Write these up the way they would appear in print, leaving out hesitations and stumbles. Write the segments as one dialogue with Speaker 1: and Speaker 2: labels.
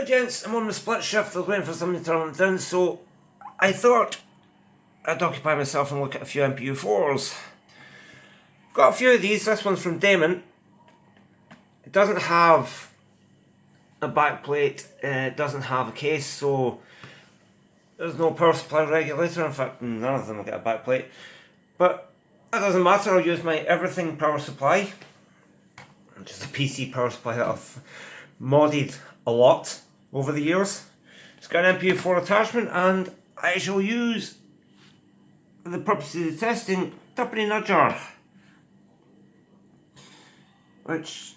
Speaker 1: Hi gents, I'm on the split shift, they're waiting for somebody to turn them down, so I thought I'd occupy myself and look at a few MPU4s. Got a few of these. This one's from Damon. It doesn't have a back plate, it doesn't have a case, so there's no power supply regulator. In fact, none of them will get a back plate. But that doesn't matter, I'll use my everything power supply, which is a PC power supply that I've modded a lot over the years. It's got an MPU4 attachment, and I shall use, for the purposes of the testing, Tuppeny Nudger, which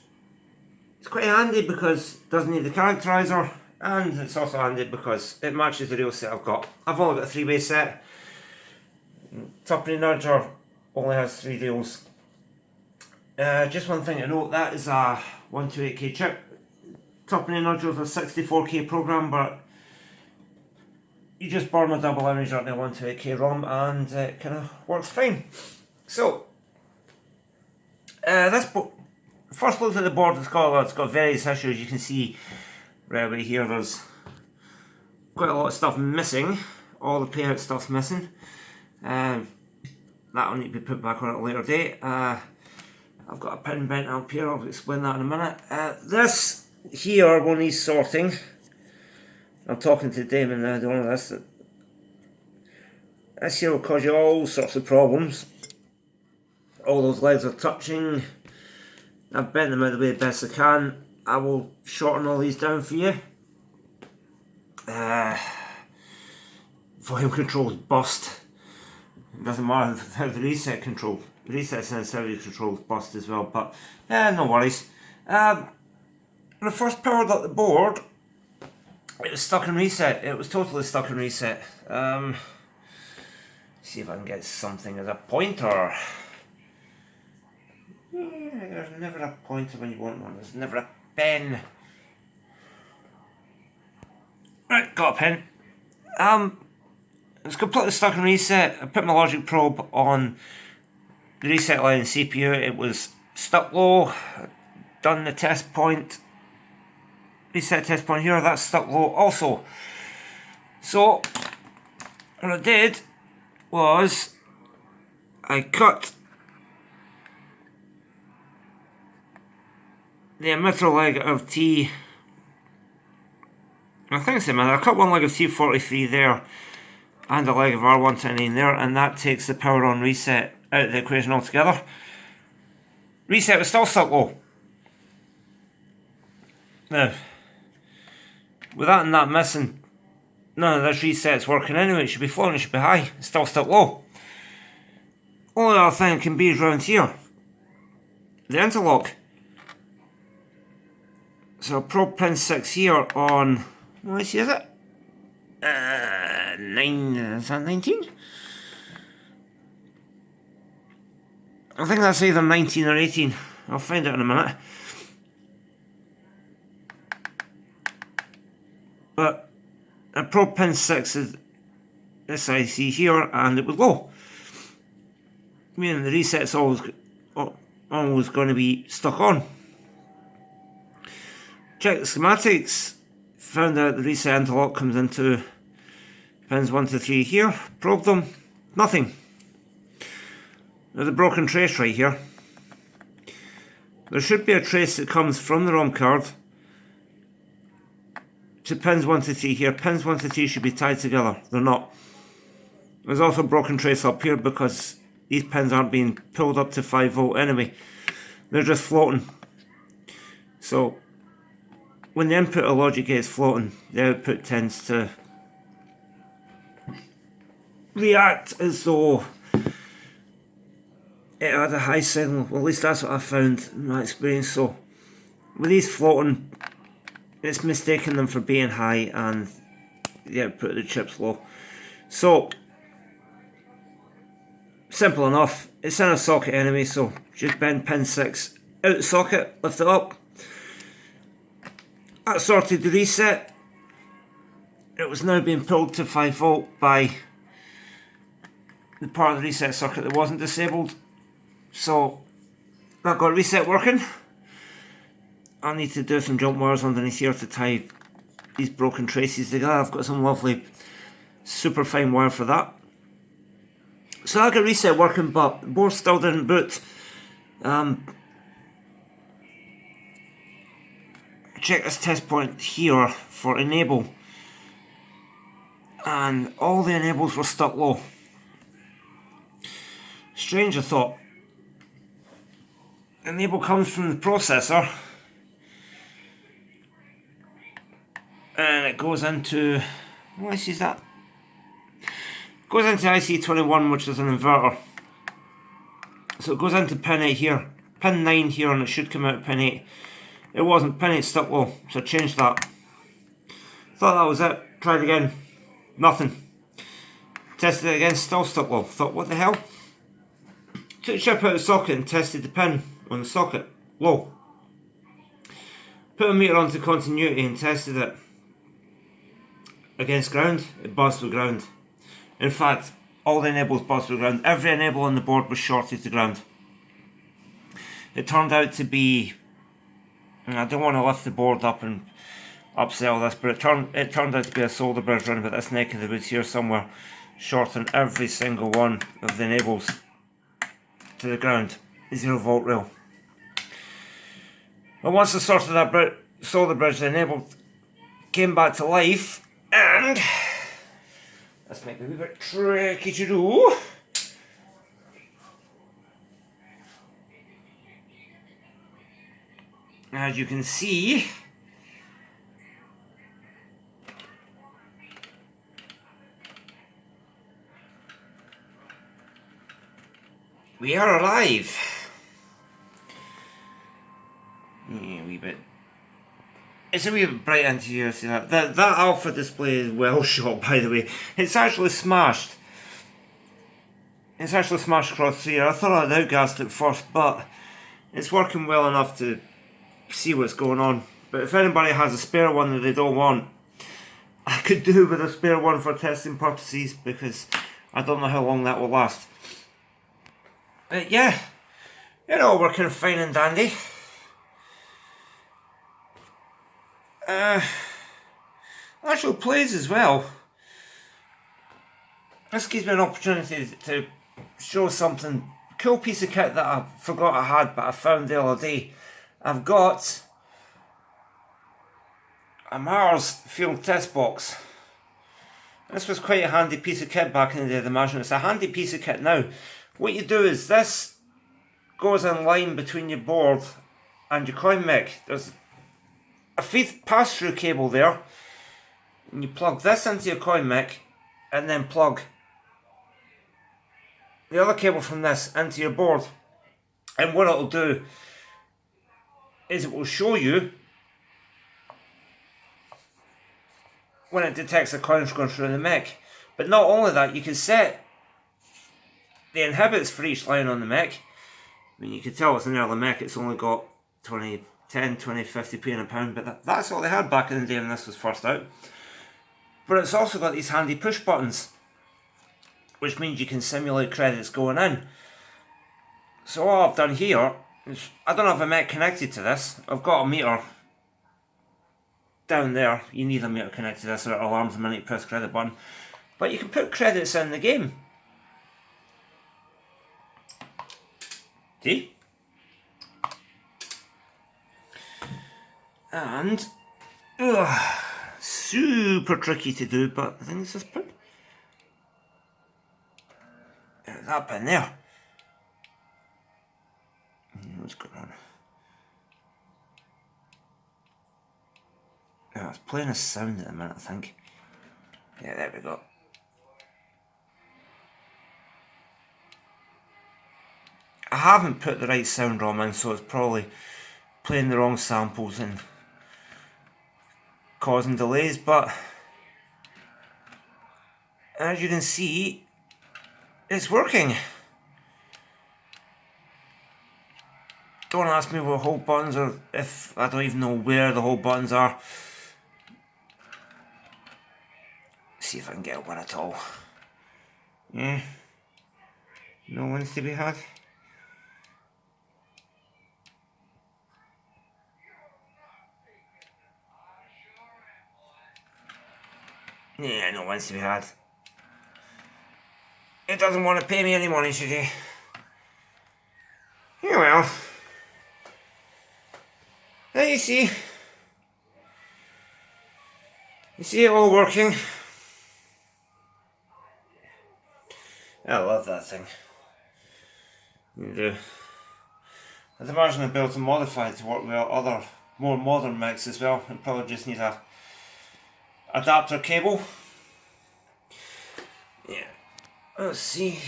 Speaker 1: is quite handy because it doesn't need a characterizer, and it's also handy because it matches the real set I've got. I've only got a 3-way set. Tuppeny Nudger only has 3 reels. Just one thing to note, that is a 128K chip. Tuppeny Nudger is a 64K program, but you just burn a double image onto a 128K ROM and it kind of works fine. So, first look at the board. It's got various issues. You can see right over here there's quite a lot of stuff missing. All the payout stuff's missing. That will need to be put back on at a later date. I've got a pin bent up here, I'll explain that in a minute. This here one needs sorting. I'm talking to Damon now doing this. This here will cause you all sorts of problems. All those legs are touching. I've bent them out of the way the best I can. I will shorten all these down for you. Volume controls bust. It doesn't matter how the reset control. The reset sensitivity controls bust as well, but no worries. When I first powered up the board, it was stuck in reset. It was totally stuck in reset. See if I can get something as a pointer. There's never a pointer when you want one. There's never a pen. Right, got a pen. It's completely stuck in reset. I put my logic probe on the reset line in the CPU. It was stuck low. Done the test point. Reset test point here. That's stuck low also. So what I did was I cut the emitter leg of T. I think it's the emitter. I cut one leg of T43 there and a leg of R129 there, and that takes the power on reset out of the equation altogether. Reset was still stuck low. Now, with that and that missing, none of this reset's working anyway. It should be floating, it should be high. It's still stuck low. Only other thing it can be is round here. The interlock. So probe pin 6 here on, let's see, is it? 9, is that 19? I think that's either 19 or 18. I'll find out in a minute. But a probe pin 6 is this IC here, and it was low. Meaning the reset's always going to be stuck on. Check the schematics. Found out the reset interlock comes into pins 1 to 3 here. Probe them. Nothing. There's a broken trace right here. There should be a trace that comes from the ROM card to pins 1 to 3 here. Pins 1 to 3 should be tied together. They're not. There's also a broken trace up here because these pins aren't being pulled up to 5 volt anyway. They're just floating. So when the input of logic gets floating, the output tends to react as though it had a high signal. Well, at least that's what I found in my experience. So with these floating, it's mistaking them for being high and the output of the chip's low. So simple enough. It's in a socket anyway, so just bend pin 6 out the socket, lift it up. That sorted the reset. It was now being pulled to 5 volt by the part of the reset circuit that wasn't disabled. So that got reset working. I need to do some jump wires underneath here to tie these broken traces together. I've got some lovely super fine wire for that. So I got reset working, but the board still didn't boot. Check this test point here for enable, and all the enables were stuck low. Strange, I thought. Enable comes from the processor and it goes into, what is that? It goes into IC21, which is an inverter. So it goes into pin 8 here, pin 9 here, and it should come out pin 8. It wasn't, pin 8 stuck low, so I changed that. Thought that was it, tried again, nothing. Tested it again, still stuck low. Thought, what the hell? Took the chip out of the socket and tested the pin on the socket, low. Put a meter onto continuity and tested it against ground. It buzzed with ground. In fact, all the enables buzzed with ground. Every enable on the board was shorted to ground. It turned out to be, I don't want to lift the board up and upset all this, but it turned out to be a solder bridge running about this neck of the woods here somewhere, shorting every single one of the enables to the ground. 0 volt rail. And once I sorted that solder bridge, the enable came back to life, and this might be a wee bit tricky to do. As you can see, we are alive. Yeah, a wee bit. It's a wee bit bright into here. See that? That alpha display is well shot, by the way. It's actually smashed. It's actually smashed across here. I thought I'd outgassed it first, but it's working well enough to see what's going on. But if anybody has a spare one that they don't want, I could do with a spare one for testing purposes, because I don't know how long that will last. But yeah, it all working fine and dandy. Actual plays as well. This gives me an opportunity to show something cool piece of kit that I forgot I had, but I found the other day. I've got a Mars field test box. This was quite a handy piece of kit back in the day, I'd imagine. It's a handy piece of kit now. What you do is this goes in line between your board and your coin mech. There's a feed pass-through cable there, and you plug this into your coin mech and then plug the other cable from this into your board, and what it'll do is it will show you when it detects a coin's going through the mech. But not only that, you can set the inhibits for each line on the mech. I mean, you can tell it's an early mech, it's only got 10, 20, 50p in a pound, but that's all they had back in the day when this was first out. But it's also got these handy push buttons, which means you can simulate credits going in. So all I've done here is, I don't have a mech connected to this. I've got a meter down there. You need a meter connected to this or it alarms the minute you press credit button. But you can put credits in the game. See? And super tricky to do, but I think it's this pin. That pin there. What's going on? Yeah, it's playing a sound at the minute, I think. Yeah, there we go. I haven't put the right sound ROM in, so it's probably playing the wrong samples and causing delays, but as you can see, it's working. Don't ask me what hold buttons are, if I don't even know where the hold buttons are. See if I can get one at all. Yeah, no one's to be had. Yeah, no wins to be had. He doesn't want to pay me any money, should he? Yeah, well. Now you see it all working. I love that thing. You do. I'd imagine I'd be able to modify it to work with other more modern mechs as well. It probably just needs a adapter cable. Yeah. Let's see.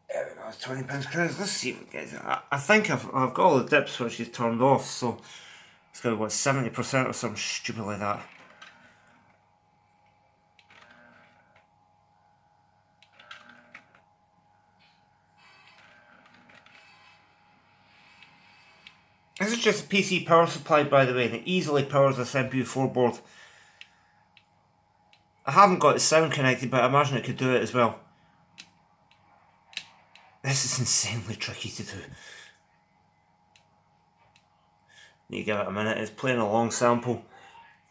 Speaker 1: There we go. It's £20 credits. Let's see if we get it. I think I've got all the dip switches turned off, so it's got what 70% or something stupid like that. This is just a PC power supply, by the way, and it easily powers this MPU4 board. I haven't got the sound connected, but I imagine it could do it as well. This is insanely tricky to do. Need to give it a minute. It's playing a long sample.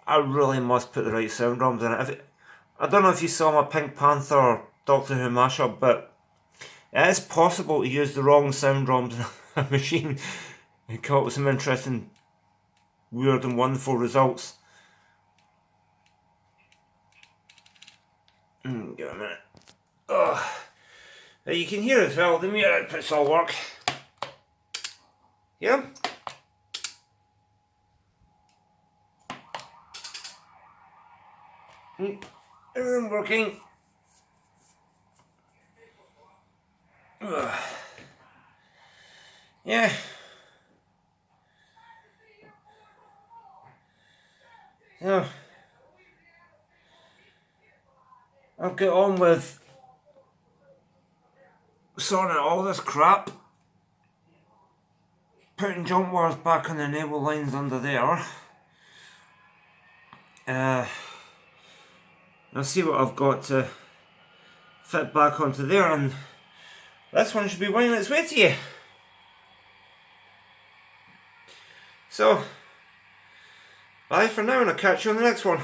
Speaker 1: I really must put the right sound drums in it. I don't know if you saw my Pink Panther or Doctor Who mashup, but it is possible to use the wrong sound drums in a machine and come up with some interesting, weird and wonderful results. Give it a minute. Oh. Now you can hear as well, the meter outputs all work. Yeah? Everything working. Yeah. So, I'll get on with sorting out all this crap. Putting jump wires back on the enable lines under there. I'll see what I've got to fit back onto there, and this one should be winging its way to you. So, bye for now, and I'll catch you on the next one.